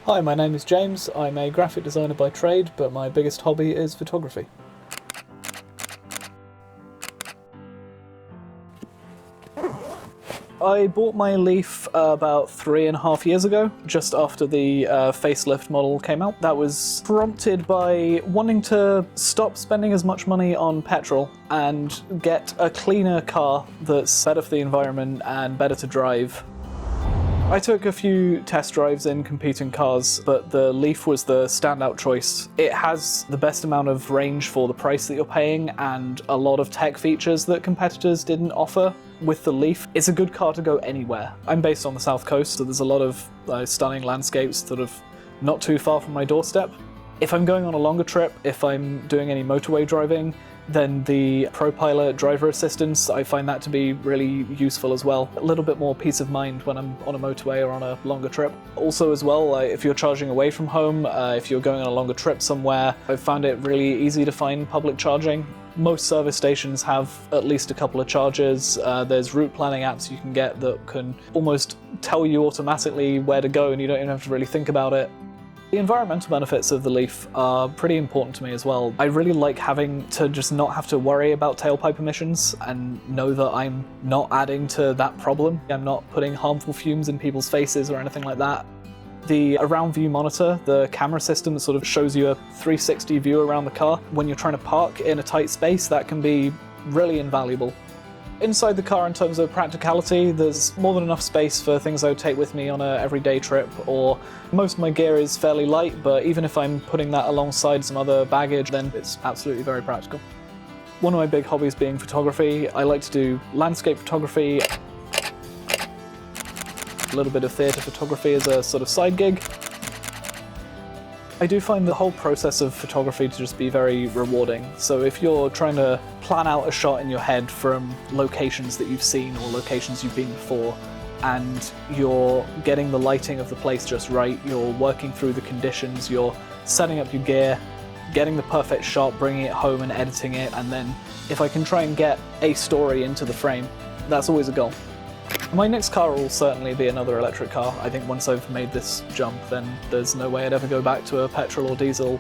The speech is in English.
Hi, my name is James. I'm a graphic designer by trade, but my biggest hobby is photography. I bought my Leaf about 3.5 years ago, just after the facelift model came out. That was prompted by wanting to stop spending as much money on petrol and get a cleaner car that's better for the environment and better to drive. I took a few test drives in competing cars, but the Leaf was the standout choice. It has the best amount of range for the price that you're paying and a lot of tech features that competitors didn't offer. With the Leaf, it's a good car to go anywhere. I'm based on the south coast, so there's a lot of stunning landscapes sort of not too far from my doorstep. If I'm going on a longer trip, if I'm doing any motorway driving, then the ProPilot driver assistance, I find that to be really useful as well. A little bit more peace of mind when I'm on a motorway or on a longer trip. Also as well, if you're charging away from home, if you're going on a longer trip somewhere, I've found it really easy to find public charging. Most service stations have at least a couple of chargers. There's route planning apps you can get that can almost tell you automatically where to go and you don't even have to really think about it. The environmental benefits of the Leaf are pretty important to me as well. I really like having to just not have to worry about tailpipe emissions and know that I'm not adding to that problem. I'm not putting harmful fumes in people's faces or anything like that. The around view monitor, the camera system that sort of shows you a 360 view around the car. When you're trying to park in a tight space, that can be really invaluable. Inside the car, in terms of practicality, there's more than enough space for things I would take with me on an everyday trip, or most of my gear is fairly light, but even if I'm putting that alongside some other baggage, then it's absolutely very practical. One of my big hobbies being photography. I like to do landscape photography, a little bit of theatre photography as a sort of side gig. I do find the whole process of photography to just be very rewarding. So if you're trying to plan out a shot in your head from locations that you've seen or locations you've been before, and you're getting the lighting of the place just right, you're working through the conditions, you're setting up your gear, getting the perfect shot, bringing it home and editing it, and then if I can try and get a story into the frame, that's always a goal. My next car will certainly be another electric car. I think once I've made this jump, then there's no way I'd ever go back to a petrol or diesel